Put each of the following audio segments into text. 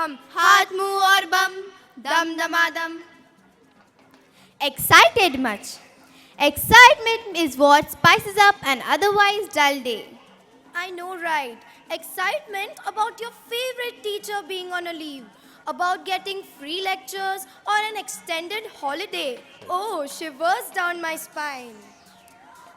हम हाथ मुंह और बम दम दमादम. Excited much? Excitement is what spices up an otherwise dull day. I know, right? Excitement about your favorite teacher being on a leave, about getting free lectures or an extended holiday. Oh, shivers down my spine.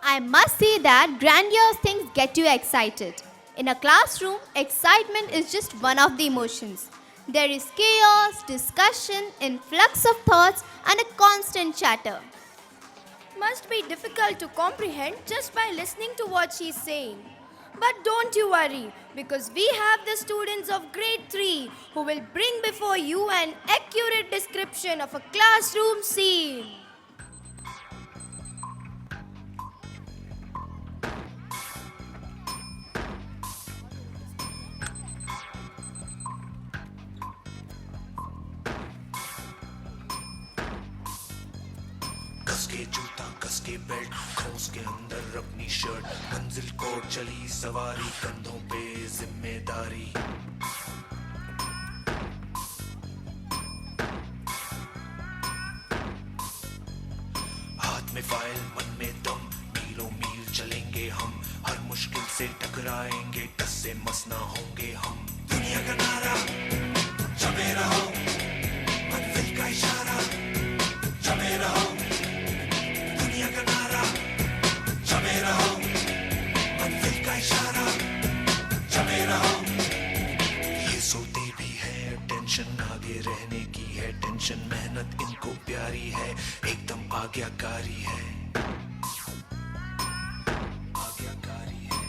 I must say that grandiose things get you excited. In a classroom, excitement is just one of the emotions. There is chaos, discussion, influx of thoughts, and a constant chatter. Must be difficult to comprehend just by listening to what she's saying. But don't you worry, because we have the students of grade 3 who will bring before you an accurate description of a classroom scene. कसके जूता कसके belt खोस के अंदर अपनी shirt मंजिल को चली सवारी कंधों पे जिम्मेदारी हाथ में फाइल मन में दम मीलों मील चलेंगे हम हर मुश्किल से टकराएंगे टस से मस ना होंगे हम दुनिया का नारा जमे रहो मंजिल का इशारा जमे रहो दुनिया का नारा जमे रहो मंजिल का इशारा जमे रहो ये सोते भी है टेंशन आगे रहने की है टेंशन मेहनत इनको प्यारी है एकदम आज्ञाकारी है आज्ञाकारी है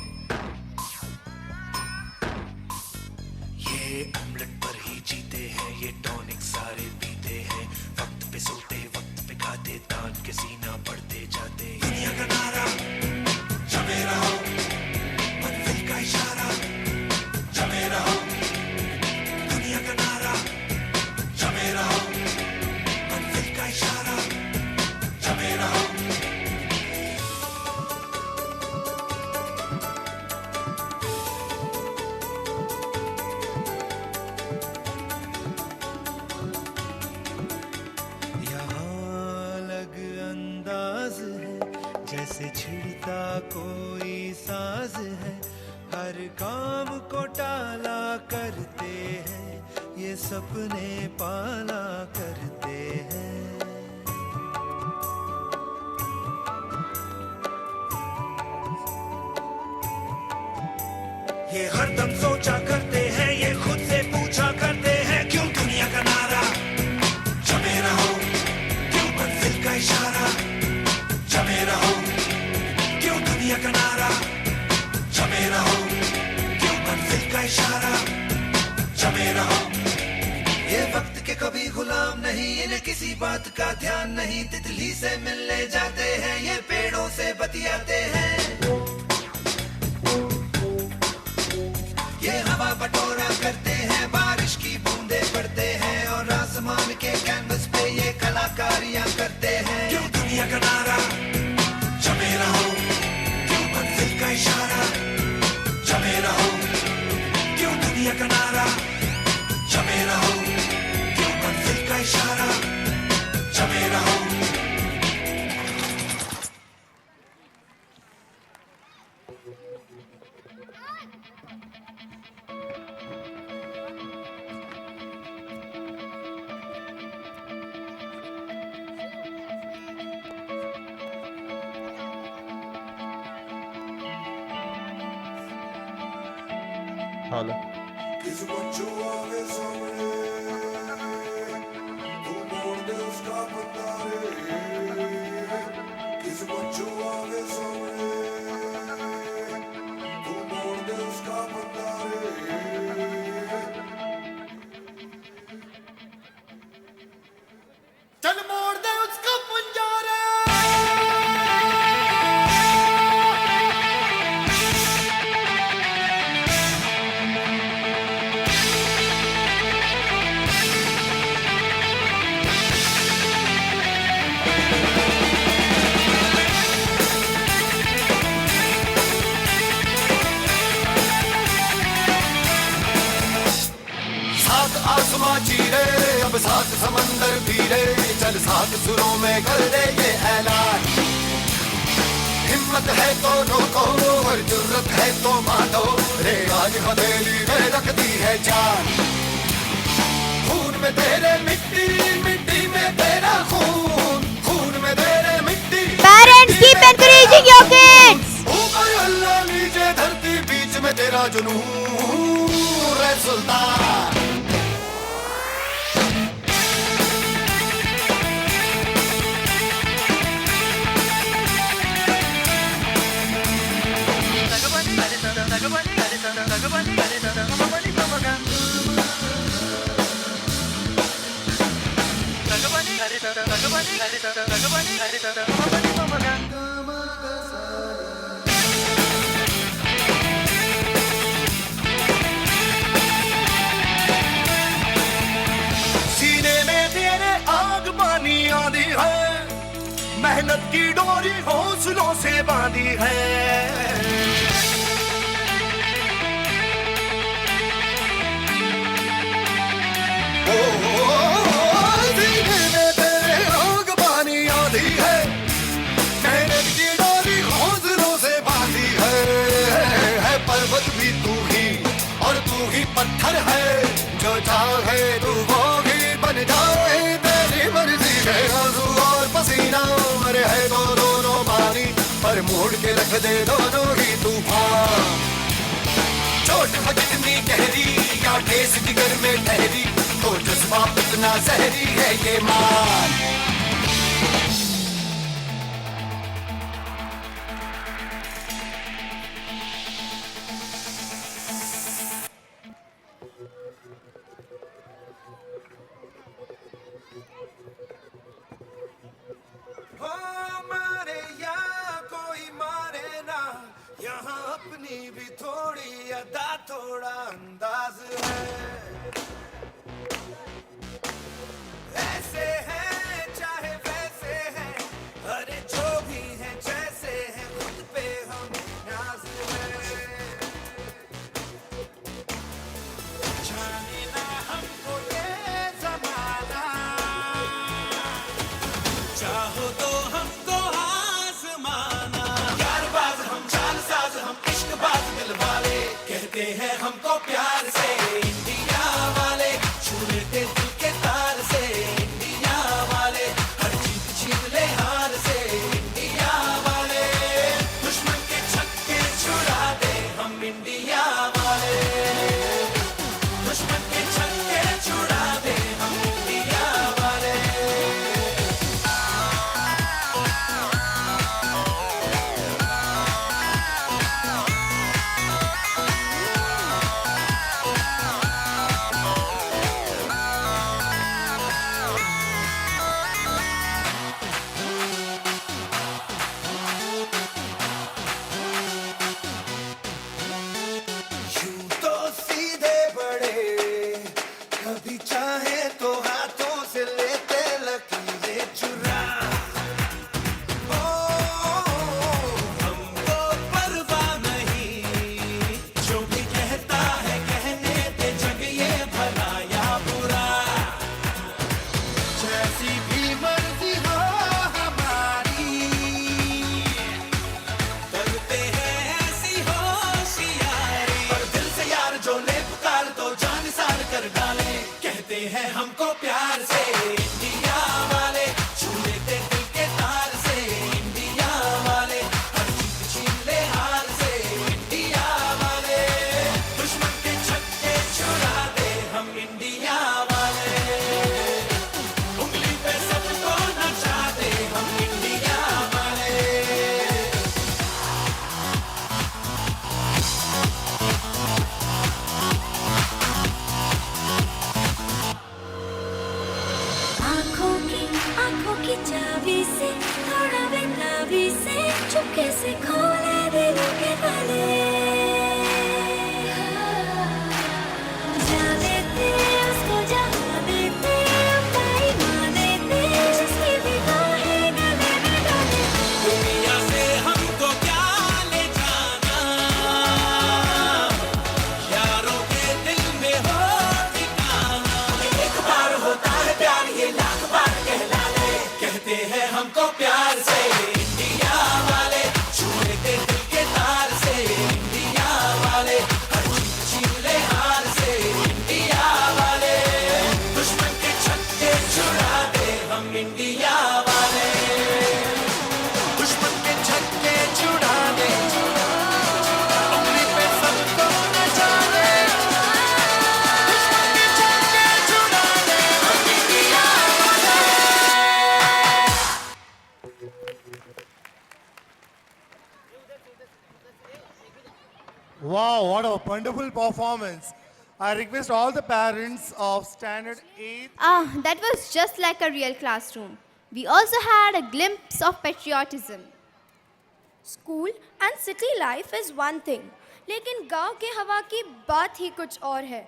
ये ऑमलेट पर ही जीते हैं ये टॉनिक सारे पीते हैं वक्त पे सोते वक्त पे खाते तान के सीना बढ़ते जाते दुनिया का नारा जमे रहो मंजिल का इशारा जमे रहो दुनिया का नारा जमे रहो मंजिल का इशारा जमे रहो यहाँ अलग अंदाज है जैसे छिड़ता कोई साज है हर काम को टाला करते हैं ये सपने पाला करते हैं ये हरदम सोचा करते हैं ये खुद से पूछा करते हैं क्यों दुनिया का नारा जमे रहो क्यों मंजिल का इशारा जमे रहो क्यों दुनिया का नारा जमे रहो क्यों मंजिल का इशारा जमे रहो ये वक्त के कभी गुलाम नहीं इन्हें किसी बात का ध्यान नहीं तितली से मिलने जाते हैं ये पेड़ों से बतियाते हैं ये हवा बटोरा करते हैं बारिश की बूंदे पड़ते हैं और आसमान के कैनवस पे ये कलाकारियां करते हैं क्यों दुनिया का नारा जमे रहो क्यों मंजिल का इशारा जमे रहो क्यों दुनिया का नारा जमे रहो क्यों मंजिल का इशारा जमे रहो हाला किस बच्चों आगे सामने तू मोड़ दे उसका बंदा रे किस बच्चों आगे सामने तू मोड़ दे उसका बंदा रे चल मोड़ दे उसका पंजा रे आसमां चीरे अब सात समंदर पीरे, चल सात सुरों में कर दे ये ऐलान। हिम्मत है तो रोको और जुर्रत है तो मानो, रे आज हथेली में रख दी है जान। खून में तेरे मिट्टी, मिट्टी में तेरा खून, खून में तेरे मिट्टी। Parents, keep encouraging your kids. ऊपर अल्लाह नीचे धरती, बीच में तेरा जुनून रे सुल्तान। सीने में तेरे आग पानी आंधी है, मेहनत की डोरी हौसलों से बांधी है। सीने में तेरे आग पानी आंधी है, मेहनत की डोरी हौसलों से बांधी है पर्वत भी तू ही और तू ही पत्थर है, जो चाहे तू वो ही बन जाए, तेरी मर्जी है। आंसू और पसीना मरे है तो दोनों पानी, पर मोड़ के रख दे दोनों ही तूफान। चोट है कितनी गहरी या ठेस जिगर में ठहरी, तो जज्बा इतना जहरी है ये मान। मारे या कोई मारे ना, यहाँ अपनी भी थोड़ी अदा थोड़ा अंदाज है। ऐसे हैं चाहे वैसे हैं, अरे जो भी हैं जैसे हैं, खुद पे हम नाज है। जाने ना हमको ये ज़माना, चाहो तो हमको आज़माना। यारबाज हम, चालसाज हम, इश्कबाज दिल वाले, कहते हैं हमको प्यार से इंडिया वाले, छू लेते दिल के तार से इंडिया वाले, हर जीत छीन ले हार से इंडिया वाले, दुश्मन के छक्के छुड़ा दे हम इंडिया वाले, दुश्मन के छक्के छुड़ा दे हम इंडिया वाले। यूं तो सीधे बड़े, कभी चाहे तो हाथों से लेते लकीरें चुरा। ओ, हमको परवाह नहीं, जो भी कहता है कहने दे, जग ये भला या बुरा। जैसी भी मर्जी हो हमारी, करते हैं ऐसी होशियारी, पर दिल से यार जो ले पुकार तो जान सार कर डाले, कहते हैं हमको प्यार से इंडिया वाले, छू लेते दिल के तार से इंडिया वाले, हर जीत छीन ले हार से इंडिया वाले, दुश्मन के छक्के छुड़ा दे हम इंडिया वाले, उंगली पे सबको नचा दे हम इंडिया वाले। आंखों की चाबी से, थोड़ा बेताबी से, चुपके से खोले दिलों के ताले, जा देते उसको जहाँ देते, अपनी माँ देते, जिसकी भी बाहें गले में डाले। दुनिया से हमको क्या ले जाना, यारों के दिल में हो ठिकाना, What a wonderful performance. I request all the parents of standard 8. That was just like a real classroom. We also had a glimpse of patriotism. School and city life is one thing, लेकिन गांव के हवा की बात ही कुछ और है.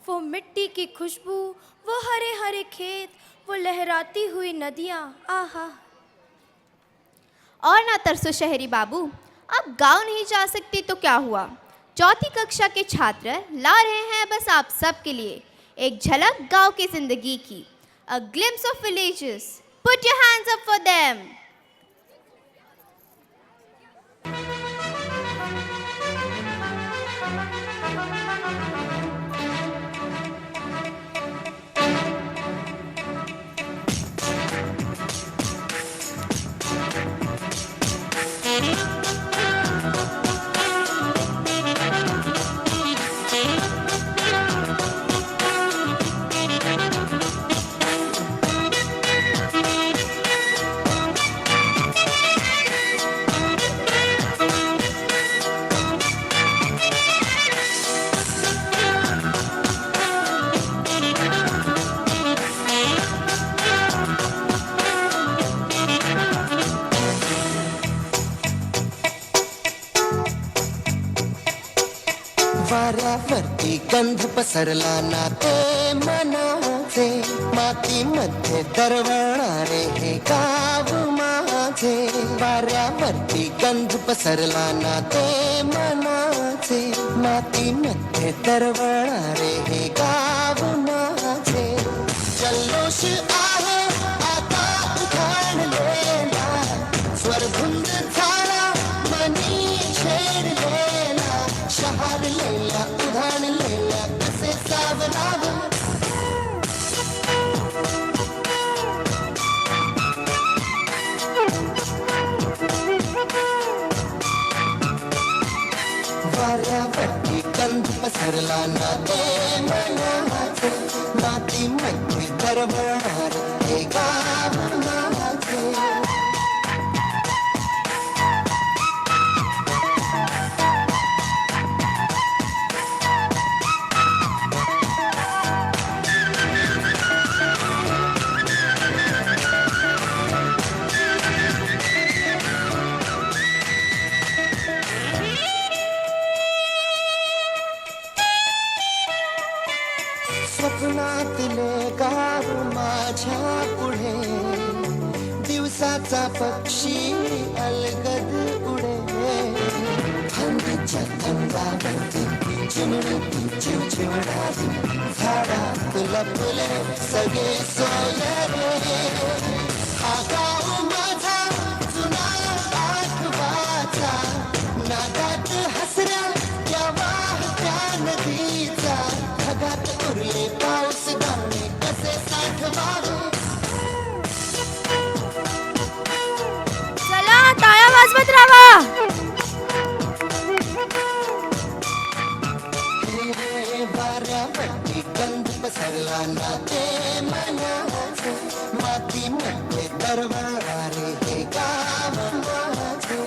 वो मिट्टी की खुशबू, वो हरे हरे खेत, वो लहराती हुई नदियाँ, आहा. और ना तरसो शहरी बाबू, अब गांव नहीं जा सकते तो क्या हुआ? चौथी कक्षा के छात्र ला रहे हैं बस आप सब के लिए एक झलक गांव की जिंदगी की. A glimpse of villages. Put your hands up for them. वाऱ्यावरती गंध पसरला ना ते मनाचे, मातीमध्ये दरवळणारे हे गाव माझे. वाऱ्यावरती गंध पसरला ना ते मनाचे, मातीमध्ये दरवळणारे हे गाव माझे. जल्लोष आहे आता उखाणलेला, स्वरभुंद झाला मनी छेडलेला. शहार लेला उधाण लेला कसे सावरावं. वाऱ्यावरती गंध पसरला ना ते मनाचे, मातीमध्ये दरवळणार हे गाव माझे. स्वप्नातले गाव माझ्या पुढे, दिवसाचा पक्षी अलगद उडे. थंडीच्या थंडावरती चिमणी चिवचिवडावी, झाडात लपले सगळे सोयरे. हा गाव माझा जुना आठवाचा, नादात हसऱ्या त्या वाहत्या नदीचा. ढगात उरले पाऊस दाणे कसे साठवावे. चला टाळ्या वाजवत राहा. वाऱ्यावरती गंध पसरला ना ते मनाचे, मातीमध्ये दरवळणारे हे गाव माझे.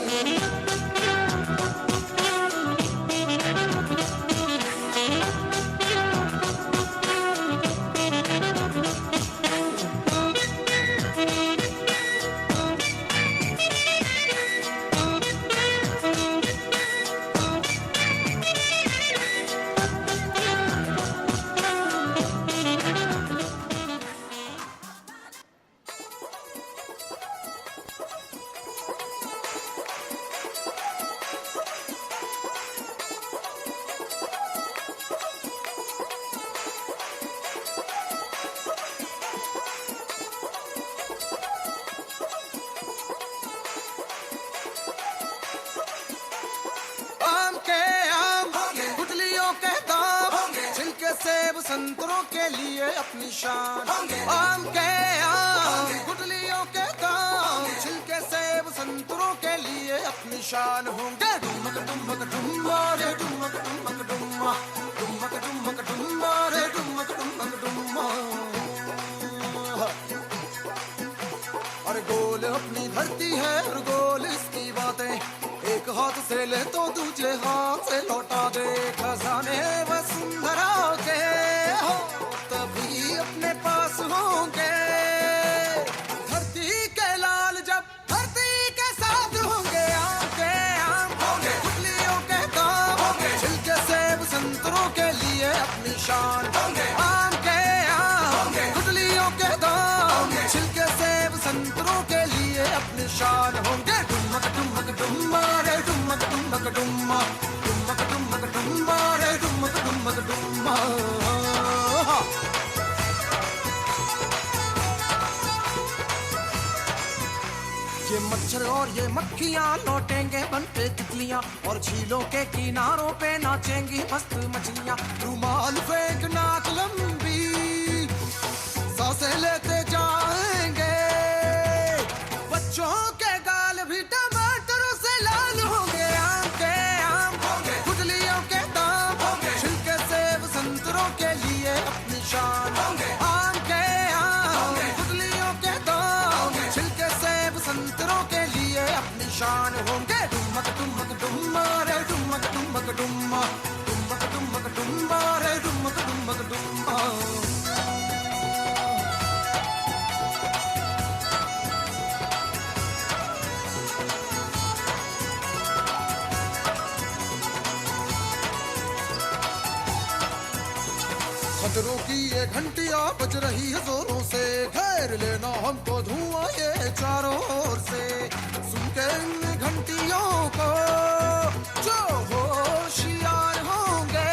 सेब संतरों के लिए अपनी शान. आम के आम, गुठलियों के दाम, छिलके सेब संतरों के लिए अपनी शान होंगे. डुमक डुमक डुम्मा रे डुमक डुमक डुम्मा, डुमक डुमक डुम्मा रे डुमक डुमक डुम्मा. और गोल अपनी धरती है और गोल इसकी बातें, एक एक हाथ से ले तो दूसरे हाथ से लौटा दे खजाने वसुंधरा के हो तभी अपने पास होंगे धरती के लाल जब धरती के साथ होंगे आम के आम होंगे गुठलियों के दाम होंगे छिलके सेब संतरों के लिए अपनी शान होंगे आम के आम गुठलियों के दाम छिलके सेब संतरों के लिए अपनी शान होंगे डुमक डुमक डुम्मा रे डुमक डुमक डुम्मा डुमक डुमक डुम्मा रे डुमक डुमक डुम्मा ये मच्छर और ये मक्खियाँ लौटेंगे बनते तितलियाँ और झीलों के किनारों पे नाचेंगी मस्त मछलियाँ रुमाल फेंक नाक लंबी सांसें लेते जाएंगे बच्चों के गाल भी टमाटरों से लाल होंगे आम के आम गुठलियों के दाम छिलके सेब संतरों के लिए अपनी शान आम के आम गुठलियों के दाम छिलके सेब संतरों के लिए अपनी शान होंगे डुमक डुमक डुम्मा रे डुमक डुमक डुम्मा डुमक डुमक डुम्मा रे डुमक डुमक डुम्मा खतरों की ये घंटियां बज रही है जोरों से घेर लेना हमको धुआं ये चारों ओर से सुन के इन घंटियों को जो होशियार होंगे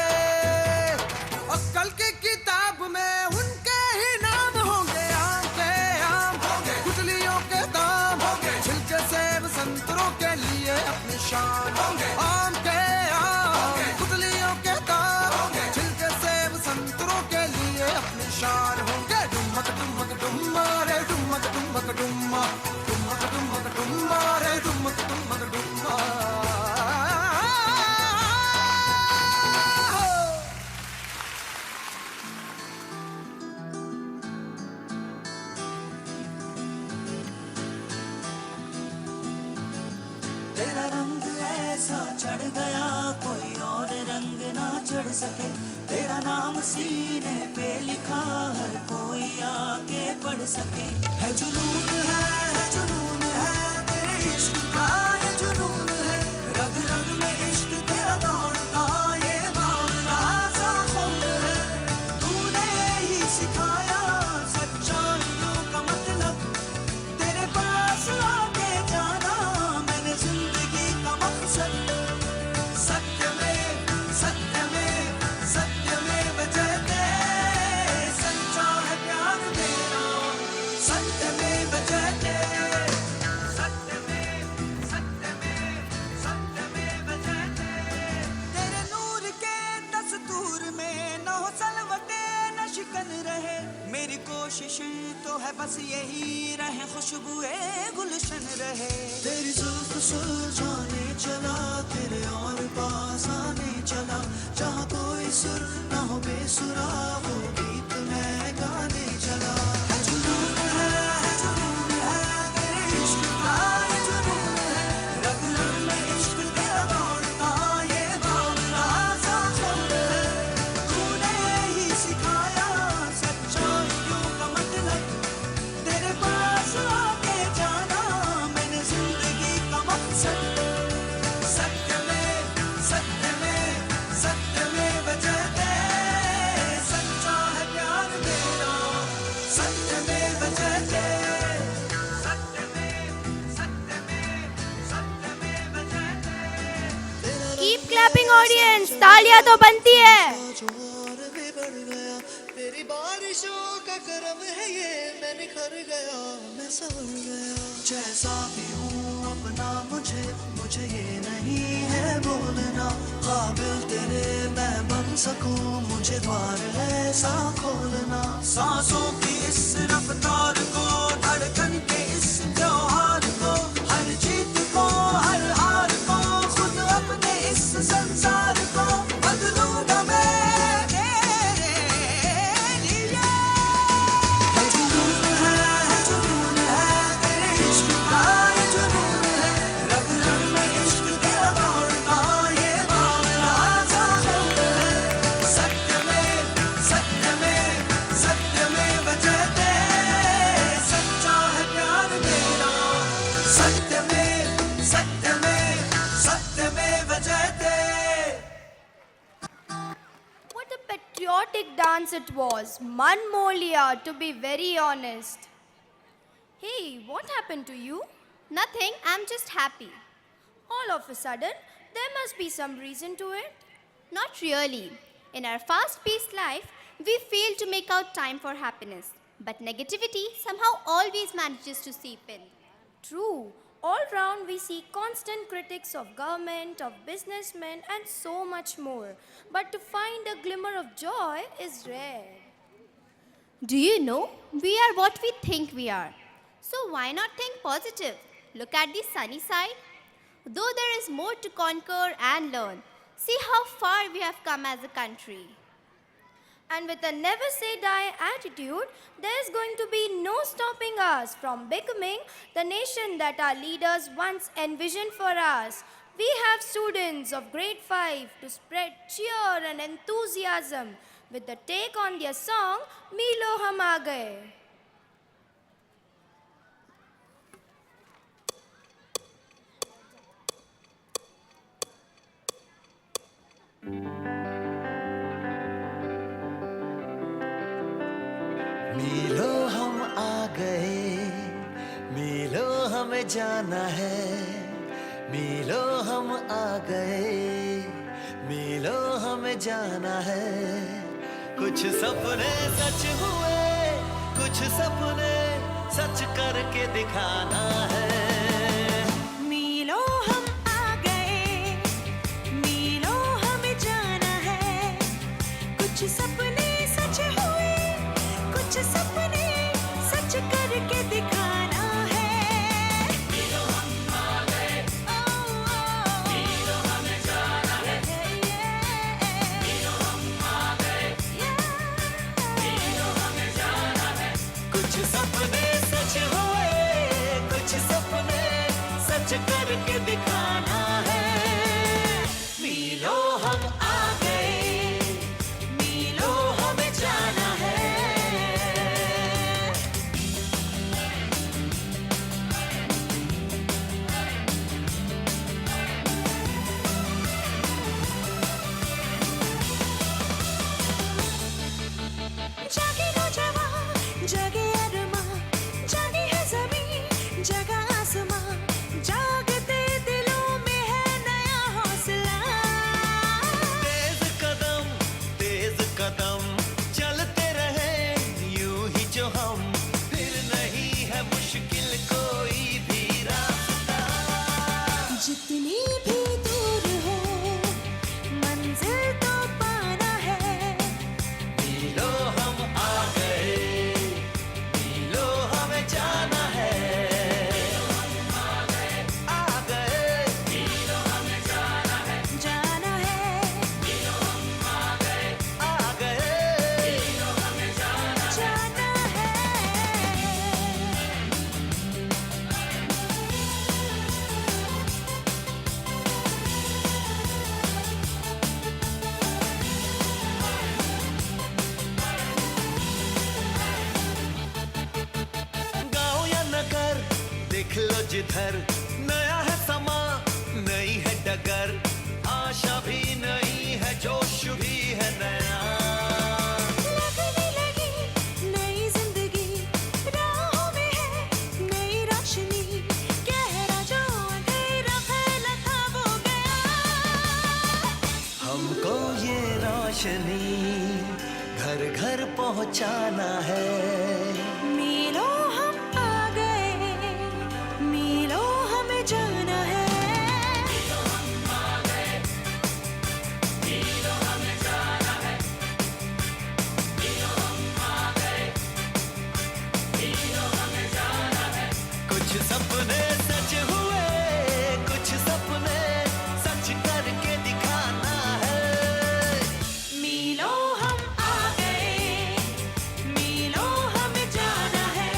अक्कल की किताब में उनके ही नाम होंगे आम के आम गुठलियों के दाम छिलके सेब संतरों के लिए अपनी शान आम के आम गुठलियों के दाम छिलके सेब संतरों के लिए अपनी शान होंगे डुमक डुमक डुम्मा रे डुमक डुमक डुम्मा डुमक डुमक डुम्मा रे डुमक डुमक डुम्मा तेरा रंग ऐसा चढ़ गया कोई और रंग ना चढ़ सके तेरा नाम सीने पे लिखा हर कोई आके पढ़ सके है जुनून है तेरे इश्क का ये जुनून है रग रग में इश्क तेरा दौड़ता ये भावना सा खून है तूने ही सिखाया सच्चाइयों का मतलब तेरे पास आके जाना मैंने जिंदगी का मकसद सत्य में बजते सच्चा है प्यार मेरा सत्य में बजते सत्य में बजते तेरे नूर के दस्तूर में न हो सलवटे न शिकन रहे मेरी कोशिश तो है बस यही रहे खुशबुए गुलशन रहे तेरी जुल्फ सुलझाने चला तेरे और पास आने चला जहाँ कोई सुर न हो बेसुरा वो गीत मैं गाने चला है जुनून है तेरे इश्क का ये जुनून है रग रग में इश्क तेरा दौड़ता ये भावना सा खून है तूने ही सिखाया सच्चाइयों का मतलब तेरे पास आके जाना मैंने जिंदगी का मकसद सत्य में बजते सच्चा है प्यार मेरा सत्य में बजते सत्य में बजते Keep clapping audience, तालियां तो बनती है। जो और भी बढ़ गया तेरी बारिशों का करम है ये मैं निखर गया मैं संवर गया जैसा भी हूँ अपना मुझे ये नहीं है बोलना काबिल तेरे मैं बन सकूं मुझे द्वार ऐसा खोलना सांसों की इस रफ्तार को धड़कन के इस त्योहार को हर जीत को हर हार को खुद अपने इस संसार को बदलूंगा मैं तेरे लिए है जुनून है तेरे इश्क का ये जुनून है रग रग में इश्क तेरा once it was. Manmolia, to be very honest. Hey, what happened to you? Nothing, I'm just happy. All of a sudden, there must be some reason to it. Not really. In our fast-paced life, we fail to make out time for happiness. But negativity somehow always manages to seep in. True. All round we see constant critics of government, of businessmen and so much more. But to find a glimmer of joy is rare. Do you know, we are what we think we are. So why not think positive? Look at the sunny side. Though there is more to conquer and learn, see how far we have come as a country. And with a never say die attitude, there is going to be no stopping us from becoming the nation that our leaders once envisioned for us. We have students of grade 5 to spread cheer and enthusiasm with the take on their song, Milo Hum Aa Gaye. मिलो हम आ गए, मिलो हमें जाना है, मिलो हम आ गए, मिलो हमें जाना है। कुछ सपने सच हुए, कुछ सपने सच करके दिखाना है। मिलो हम आ गए, मिलो हमें जाना है। कुछ सपने सच हुए, कुछ सपने सच करके दिखाना है। मिलो हम आ गए, मिलो हमें जाना है। मिलो हम आ गए, मिलो हमें जाना है। कुछ सपने सच हुए, कुछ सपने सच करके दिखाना है। मिलो हम आ गए, मिलो हमें जाना है। जागे नौजवान, जागे अरमां, जागी है ज़मीं, जगा आसमां, जागते दिलों में है नया हौसला। तेज कदम चलते रहे यूं ही जो हम, फिर नहीं है मुश्किल कोई भी रास्ता। जितनी भी दूर हो, मंजिल तो पाना है। मिलो हम आ गए, मिलो हमें जाना है। आ गए, मिलो हमें जाना है। जाना है, आ गए, मिलो हमें जाना है। जाना है। गाँव या नगर देख लो जिधर, नया है समा, नई है डगर, आशा भी नई है, जोश भी है नया। लगने लगी नई जिंदगी, राहों में है नई रोशनी, गहरा जो अंधेरा फैला था वो गया। हमको ये रोशनी घर घर पहुंचाना है। मिलो हम आ गए, मिलो हमें जाना है। मिलो हम आ गए, मिलो हमें जाना है। मिलो हम आ गए, मिलो हमें जाना है। कुछ सपने सच हुए, कुछ सपने सच करके दिखाना है। मिलो हम आ गए, मिलो हमें जाना है।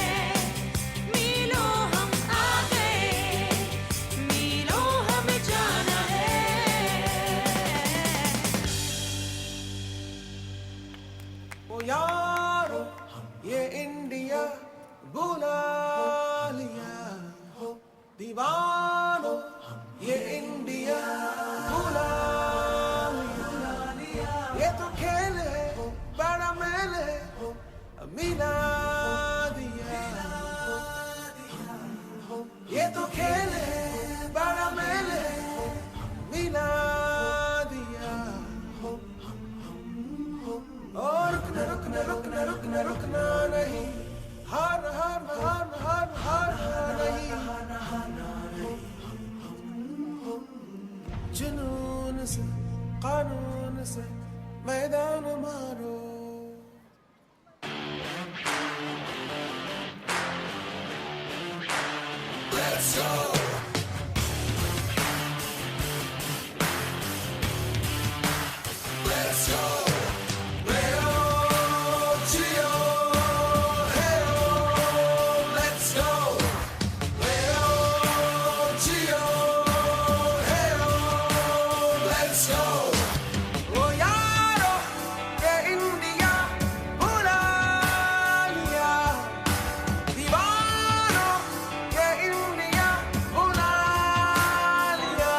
मिलो हम आ गए, मिलो हमें जाना है। ओ यारो ये इंडिया बुला लिया हो। ओ यारो ये इंडिया बुला लिया, दीवानों ये इंडिया बुला लिया,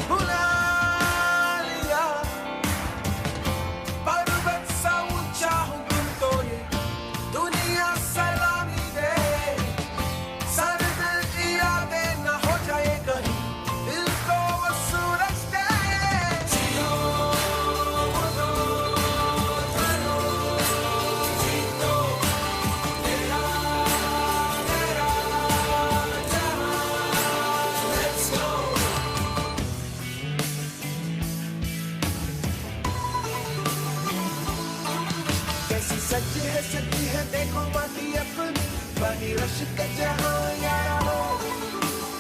बुला लिया। पर्वत सा ऊंचा हूँ तुम तो ये दुनिया सलामी दे, सर्द यादें न हो जाए कहीं दिल को वो सूरज दे। कैसी सच्ची है देखो बाकी अपनी बनी रश का जहां यारा हो।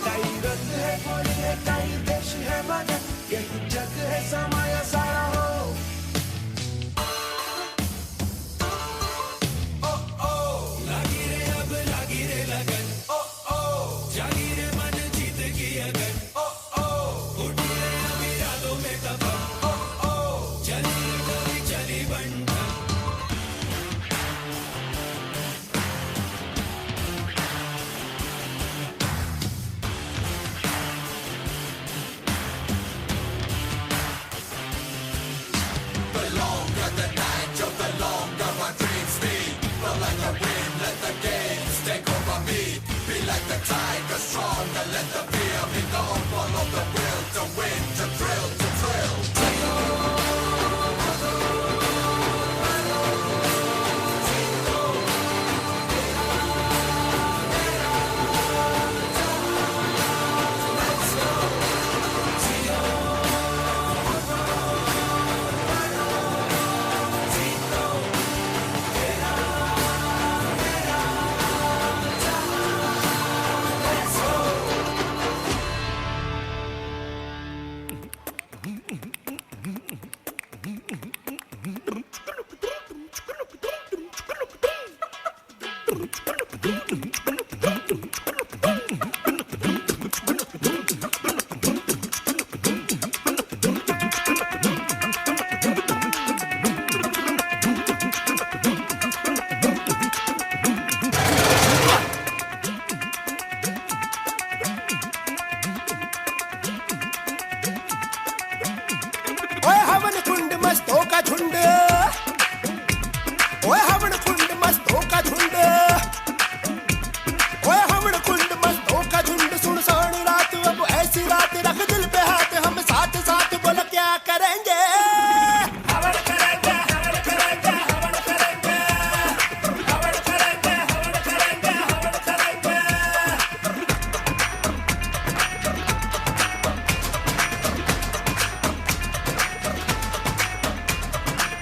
कई रंग है कोई है कई देश है मगर यही जग है समाया सारा हो। ओ ओ लागी रे अब लागी रे लगन, ओ ओ जागी रे मन जीत की अगन, ओ ओ उठी रे अब यादों में तपन, ओ ओ चली रे गोली चली बंटन। ओए हवन कुंड मस्तों का झुंड, ओए हवन कुंड मस्तों का झुंड, ओए हवन कुंड मस्तों का झुंड। सुनसान रात अब ऐसी रात रख दिल पे हाथ हम साथ साथ बोल क्या करेंगे। हवन करेंगे हवन करेंगे हवन करेंगे, हवन करेंगे हवन करेंगे हवन करेंगे।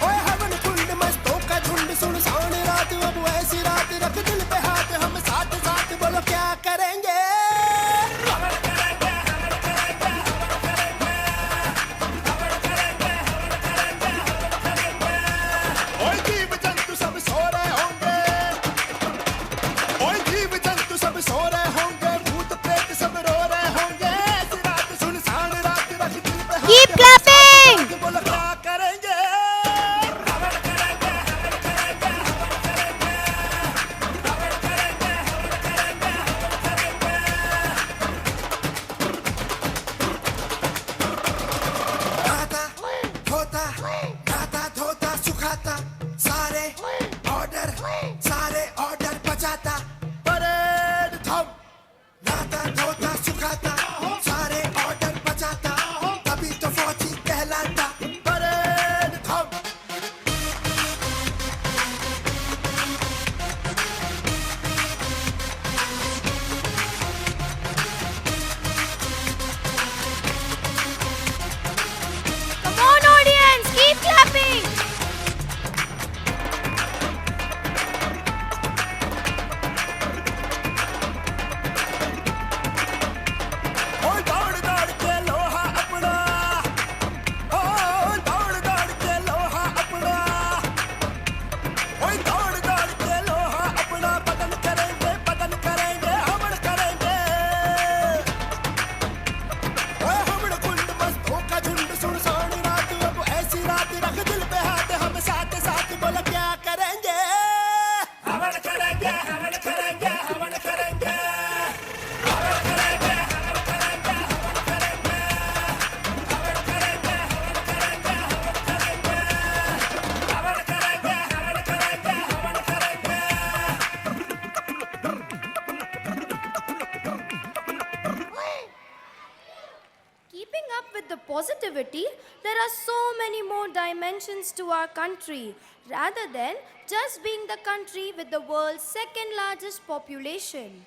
ओए हवन कुंड मस्तों का झुंड, सुनसान रात अब ऐसी रात रख दिल पे हाथ हम साथ साथ बोलो क्या करेंगे। हवन करेंगे हवन करेंगे हवन करेंगे, हवन करेंगे हवन करेंगे हवन करेंगे। ओए जीव जंतु सब सो रहे होंगे, ओए जीव जंतु सब सो रहे होंगे, भूत प्रेत सब रो रहे होंगे। ऐसी रात सुनसान रात रख दिल पे हाथ Keep clapping! बोलो क्या करेंगे। हवन करेंगे हवन करेंगे हवन करेंगे, हवन Keeping up with the positivity, there are so many more dimensions to our country rather than just being the country with the world's second largest population.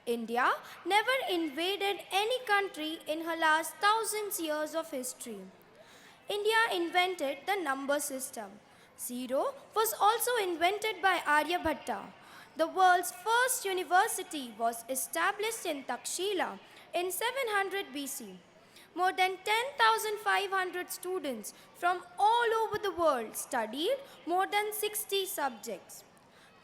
India never invaded any country in her last thousands years of history. India invented the number system. Zero was also invented by Aryabhatta. The world's first university was established in Takshila in 700 BC. More than 10,500 students from all over the world studied more than 60 subjects.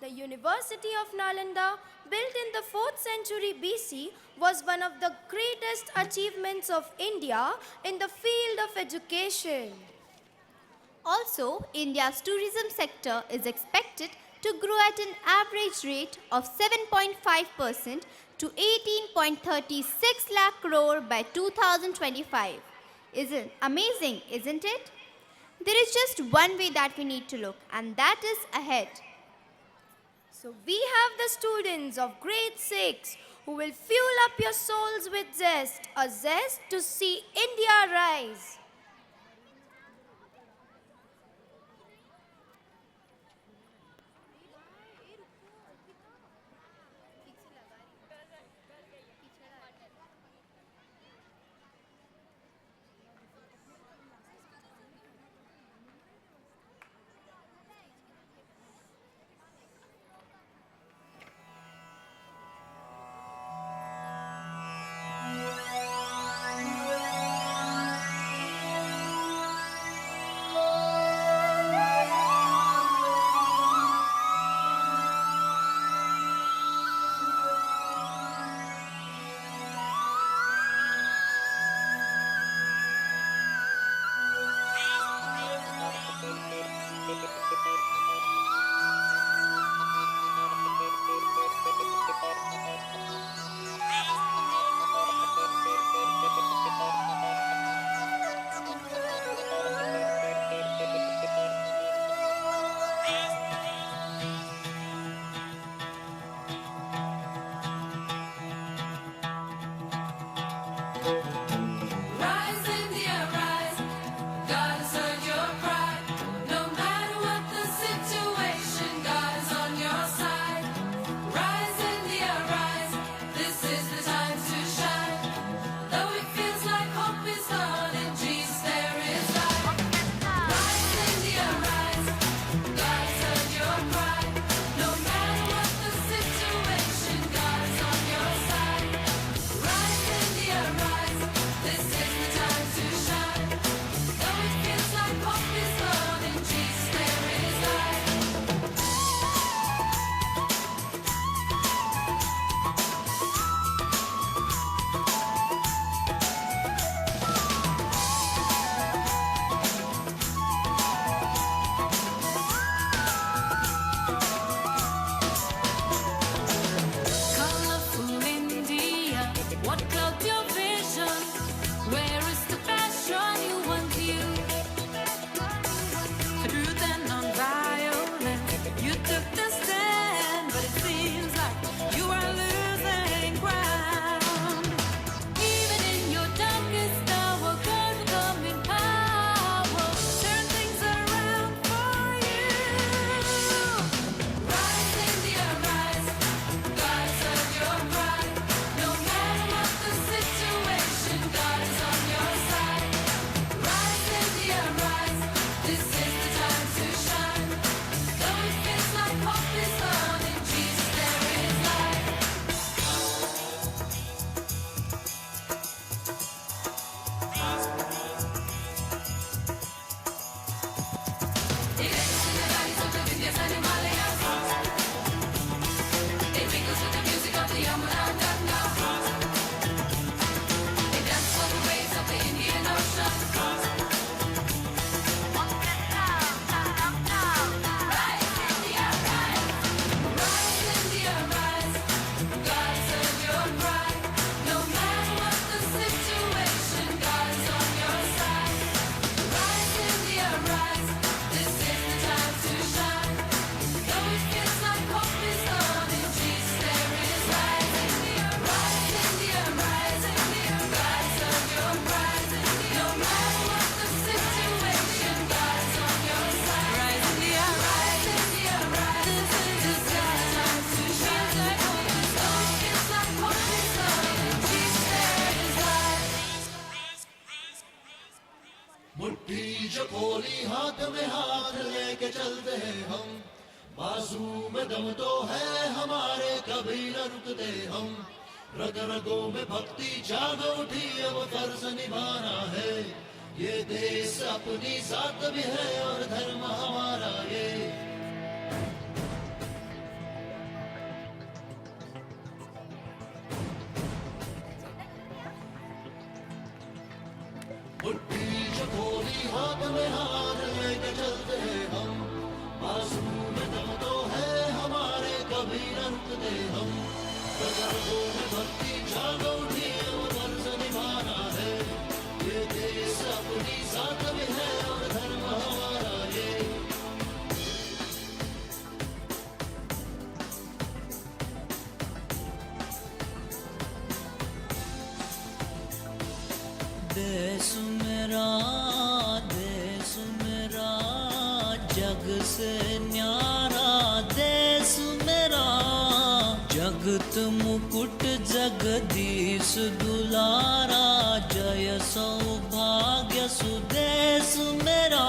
The University of Nalanda, built in the 4th century BC, was one of the greatest achievements of India in the field of education. Also, India's tourism sector is expected to grow at an average rate of 7.5% to 18.36 lakh crore by 2025. Isn't amazing, isn't it? There is just one way that we need to look, and that is ahead. So we have the students of grade 6 who will fuel up your souls with zest, a zest to see India rise. हाथ में हाथ लेके चलते हैं हम, बाजू में दम तो है हमारे, कभी न रुकते हम। रग रगों में भक्ति जाग उठी, अब फर्ज निभाना है। ये देश अपनी साथ भी है और धर्म हमारा ये। मुट्ठी चकोरी हाथ में हाथ लेके चलते हैं हम, बाजू में दम तो है हमारे, कभी न रुकते हम। रगों में भक्ति जाग उठी, वो फर्ज निभाना है। ये देश अपनी साथ में है और धर्म हमारा ये। देश मेरा जग से न्यारा, देश मेरा जगत मुकुट जगदीश दुलारा। जय सौभाग्य सुदेश मेरा।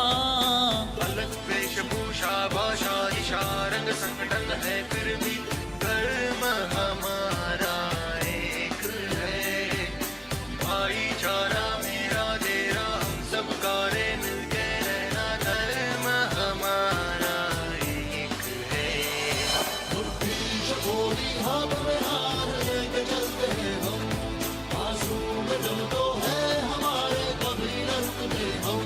अलग वेशभूषा भाषा दिशा रंग संगठन है, फिर भी धर्म हमारा एक है। भाईचारा मेरा तेरा, हम सब कारे मिलके रहना, धर्म हमारा एक है। मुट्ठी चकोरी हाथ में हाथ लेके चलते हैं हम, आंसू में दम तो है हमारे, कभी न रुकते हम।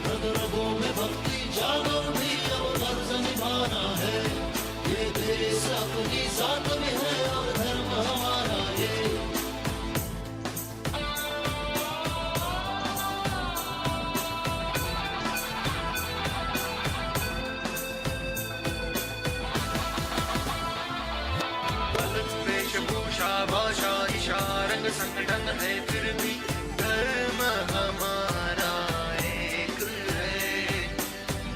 रग रगों में भक्ति जाग उठी, अब फर्ज निभाना है। ये देश अपनी साथ में है और धर्म हमारा ये। वेशभूषा भाषा दिशा रंग संगठन है, फिर भी धर्म हमारा एक है।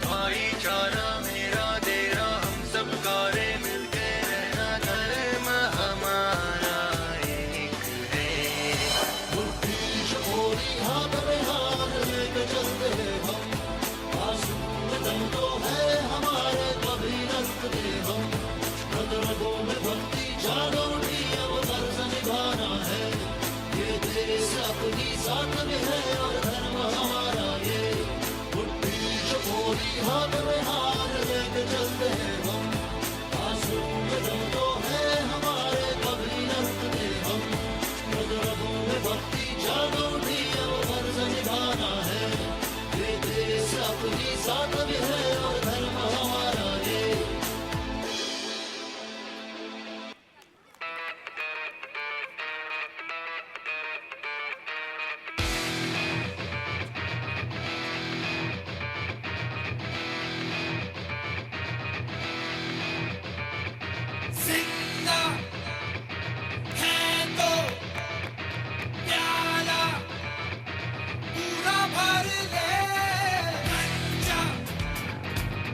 भाईचारा मेरा तेरा, हम सब कारे मिलके रहना, धर्म हमारा एक है। मुट्ठी चकोरी हाथ में हाथ लेके चलते हैं हम, आंसू में दम तो है हमारे, कभी न रुकते हम। रग रगों में भक्ति जाग उठी, अब फर्ज निभाना है। ये देश अपनी साथ में है और धर्म हमारा ये। मुट्ठी चकोरी हाथ में हाथ लेके चलते हैं हम, आंसू में दम तो है हमारे, कभी न रुकते हम। रग रगों में भक्ति जाग उठी, अब फर्ज निभाना है। ये देश अपनी साथ में है और धर्म हमारा ये। जिंदा है तो प्याला पूरा भर ले, कच्चा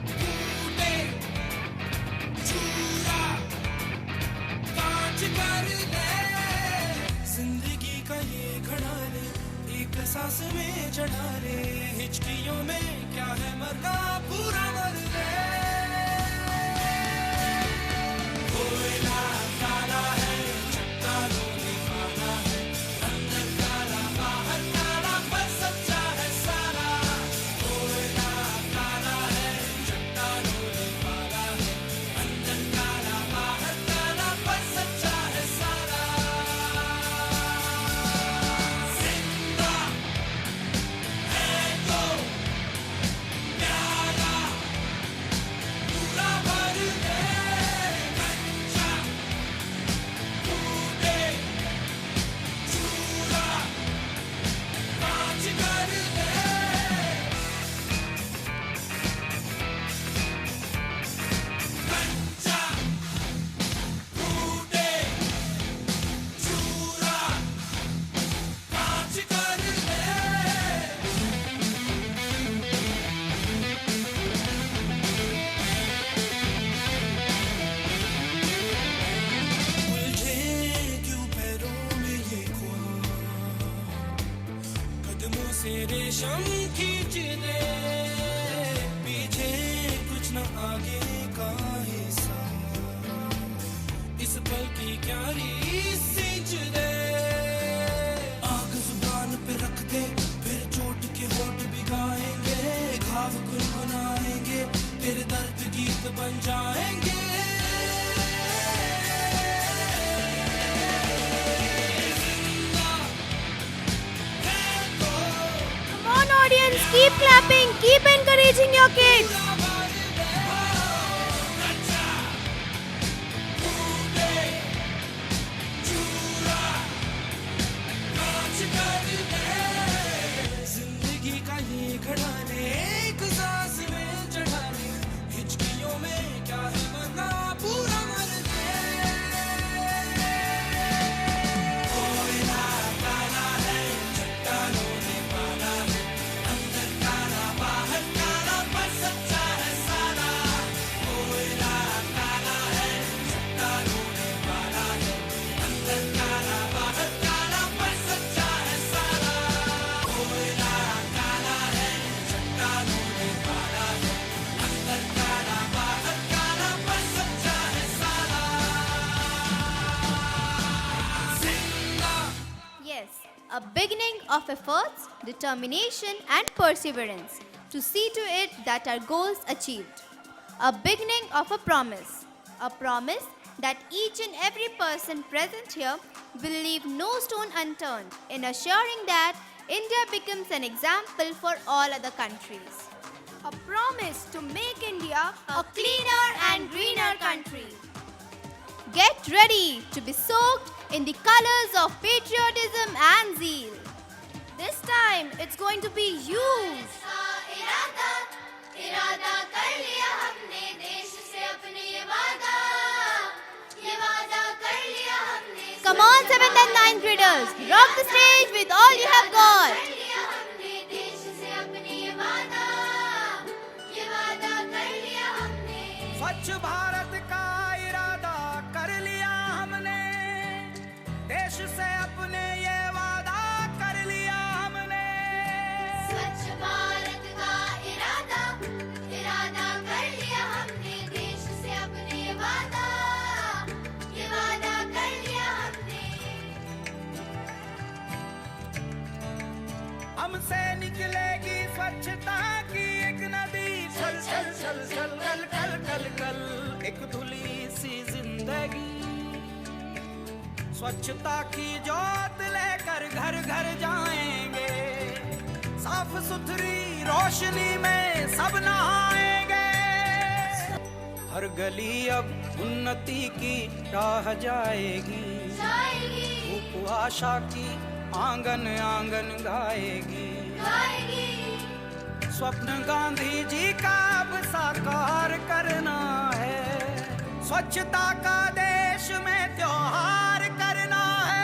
टूटे चूरा कांच कर ले। जिंदगी का ये घड़ा ले, एक सांस में चढ़ा ले। हिचकियों में क्या है मरना, पूरा मर ले। कोयला काला है, चट्टानों में काला है, अंदर काला बाहर काला, पर सच्चा है सारा। कोयला काला है, चट्टानों में काला है, अंदर काला बाहर काला, पर सच्चा है सारा। जिंदा है तो प्याला पूरा भर ले, कच्चा टूटे चूरा कांच कर ले। कच्चा टूटे चूरा कांच कर ले। उलझे क्यों पैरों में ये ख्वाब, कदमों से रेशम खींच ले। क्यारी सींच दे। आग जुबान पे रख दे, फिर चोट के होठ भिगाएंगे, घाव गुनगुनाएंगे, तेरे दर्द गीत बन जाएंगे। Come on, audience, keep clapping, keep encouraging your kids. जिंदगी का ये घड़ाने एक सांस में चढ़ाने, हिचकियों में क्या है वरना पूरा मर दे। कोयला काला है, चट्टानों ने पाला है, अंदर काला बाहर काला पर सच्चा है साला। कोयला काला है, चट्टानों ने पाला है, अंदर काला बाहर काला पर सच्चा है साला। कोयला काला है, चट्टानों ने पाला है, अंदर काला बाहर काला पर सच्चा है साला। जिंदा Yes, a beginning of efforts, determination, and perseverance to see to it that our goals achieved. A beginning of a promise that each and every person present here will leave no stone unturned in assuring that India becomes an example for all other countries. A promise to make India a cleaner and greener country. Get ready to be soaked in the colors of patriotism and zeal. This time, it's going to be you. Come on, 7th and 9th graders, rock the stage with all you have got. स्वच्छ भारत का इरादा कर लिया हमने, देश से अपने ये वादा कर लिया हमने। स्वच्छ भारत का इरादा कर लिया हमने, देश से अपने ये वादा कर लिया हमने। हमसे निकलेगी स्वच्छता की एक नदी, छल छल छल छल कल कल कल कल, एक धुली सी जिंदगी। स्वच्छता की जोत लेकर घर घर जाएंगे, साफ सुथरी रोशनी में सब नहाएंगे। हर गली अब उन्नति की राह जाएगी, धूप आशा की आंगन आंगन गाएगी। स्वप्न गांधी जी का अब साकार करना है, स्वच्छता का देश में त्योहार करना है।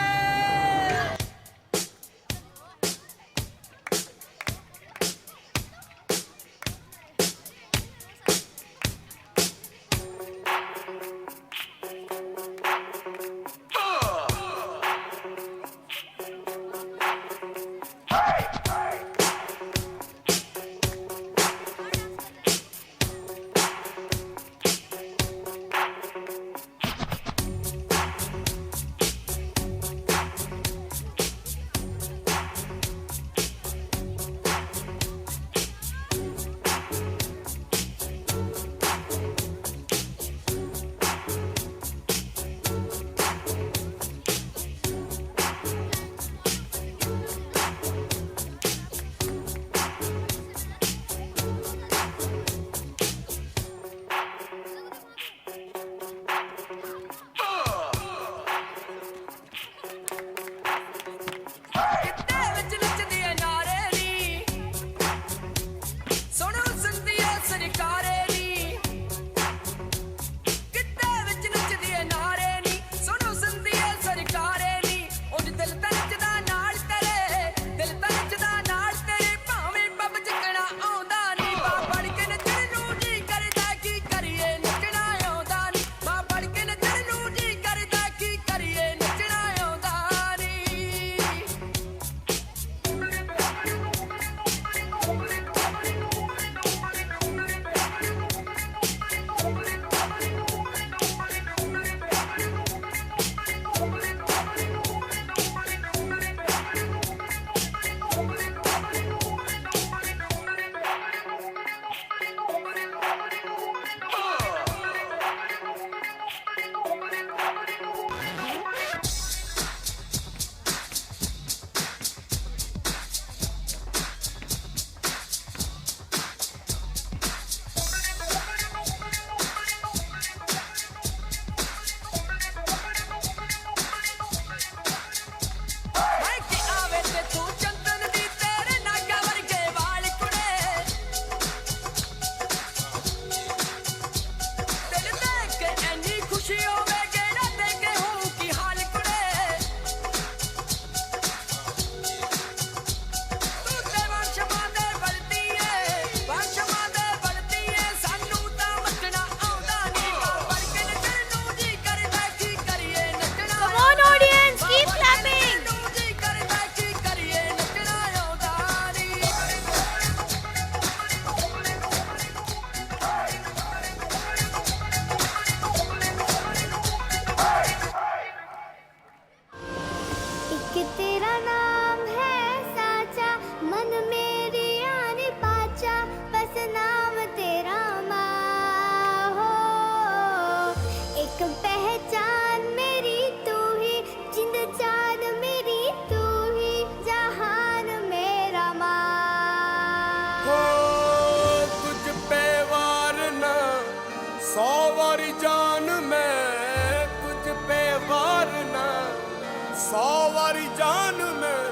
100 वारी जान में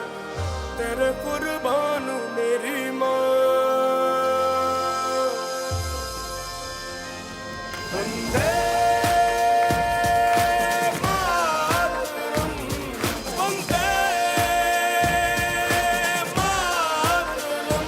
तेरे कुर्बान मेरी माँ। वंदे मातरम, वंदे मातरम।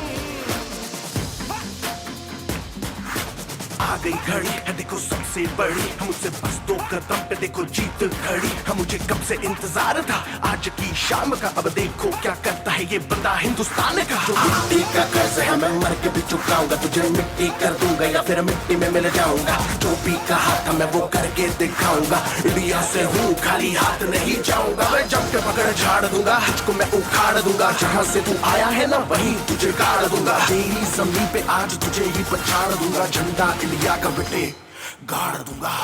आ गई घड़ी है देखो सबसे बड़ी, हम मुझसे बस 2 कदम पे देखो जीत खड़ी। हम मुझे कब से इंतजार था आज की शाम का, अब देखो क्या करता है ये बंदा हिंदुस्तान का। जो मिट्टी का कर्ज है मैं मर के भी चुकाऊंगा, तुझे मिट्टी कर दूंगा या फिर मिट्टी में मिल जाऊंगा। जो भी कहा था मैं वो करके दिखाऊंगा, इंडिया से हूँ खाली हाथ नहीं जाऊंगा। मैं जब के पकड़ झाड़ दूंगा, तुझको मैं उखाड़ दूंगा। जहाँ से तू आया है ना वहीं तुझे गाड़ दूंगा। तेरी जमीन पे आज तुझे ही पछाड़ दूंगा, झंडा इंडिया का बेटे गाड़ दूंगा।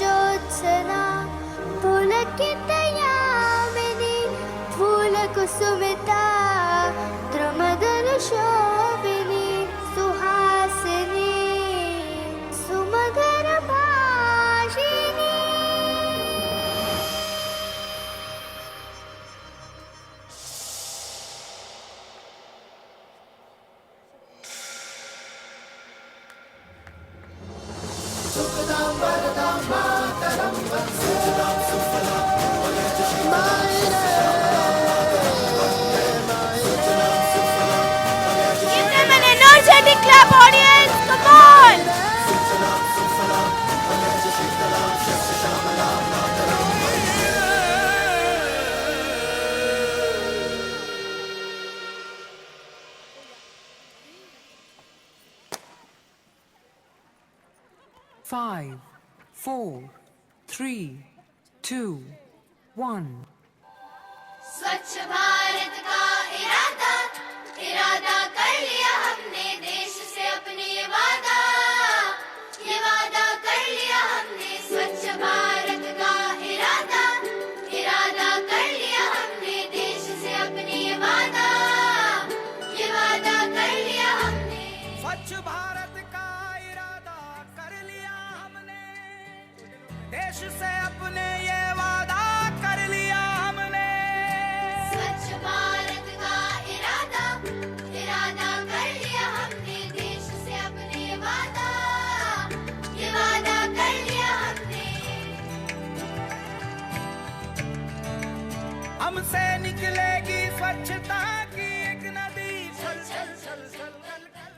Jyotsna पुलकितयामिनी फूलकुसुमिता द्रुमदलशोभिनी Suhasini सुमधुरभाषिणी। Give them an energetic clap, audience. Come on. Five, 4, 3, 2, 1. स्वच्छ भारत का इरादा इरादा कर लिया हमने, देश से अपने ये वादा कर लिया हमने। स्वच्छ भारत का इरादा इरादा कर लिया हमने, देश से अपने ये वादा कर लिया हमने। स्वच्छ भारत का इरादा कर लिया हमने, देश से अपने ये वादा कर लिया हमने। स्वच्छ भारत का इरादा इरादा कर लिया हमने, देश से अपने ये वादा कर लिया हमने। हमसे निकलेगी स्वच्छता की एक नदी, चल चल चल चल चल चल।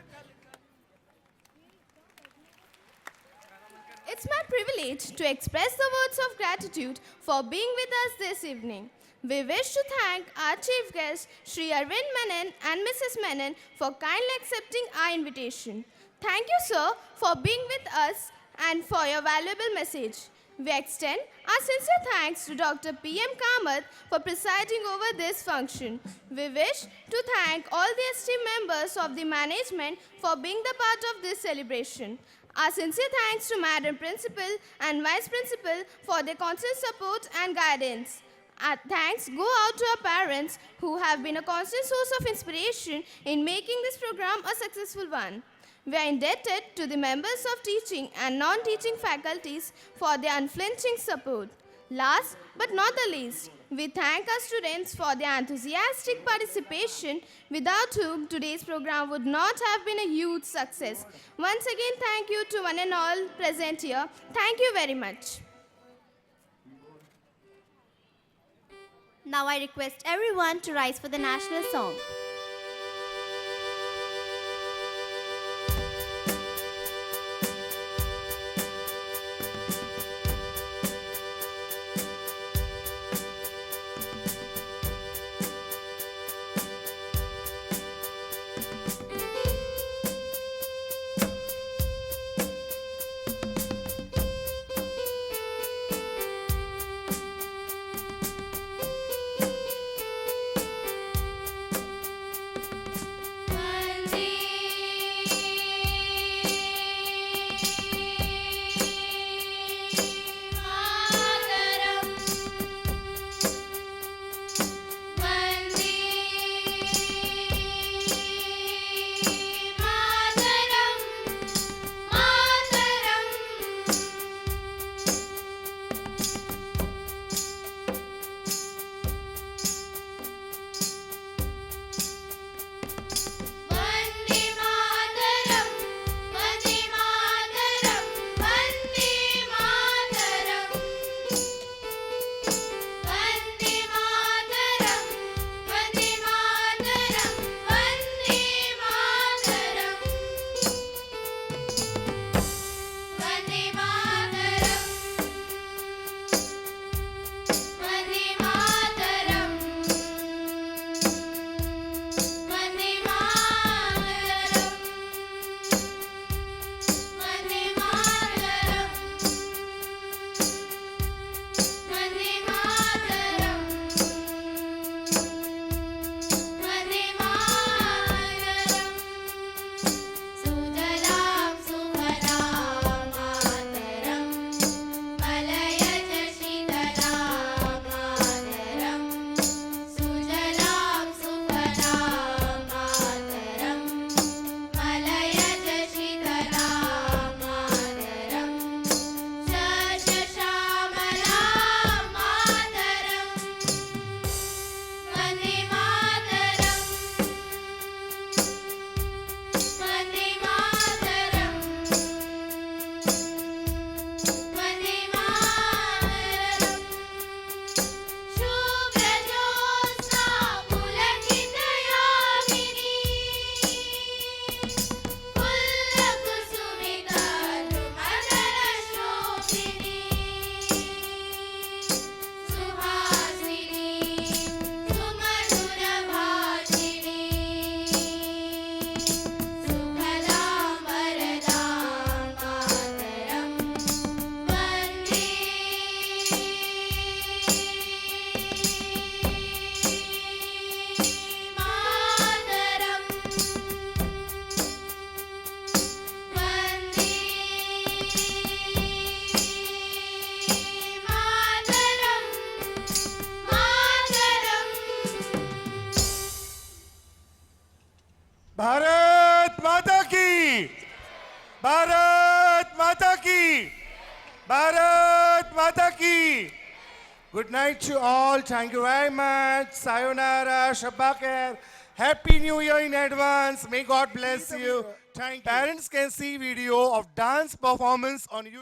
It's my privilege to express the words of gratitude for being with us this evening. We wish to thank our chief guest, Shri Arvind Menon and Mrs. Menon, for kindly accepting our invitation. Thank you, sir, for being with us and for your valuable message. We extend our sincere thanks to Dr. P.M. Kamath for presiding over this function. We wish to thank all the esteemed members of the management for being the part of this celebration. Our sincere thanks to Madam Principal and Vice Principal for their constant support and guidance. Thanks go out to our parents who have been a constant source of inspiration in making this program a successful one. We are indebted to the members of teaching and non-teaching faculties for their unflinching support. Last but not the least, we thank our students for their enthusiastic participation, without whom today's program would not have been a huge success. Once again, thank you to one and all present here. Thank you very much. Now I request everyone to rise for the national song. Bharat माता की, भारत माता की, भारत माता की. Good night to all. Thank you very much. Sayonara, Shabba Khair. Happy New Year in advance. May God bless you. Thank you. Parents can see video of dance performance on YouTube.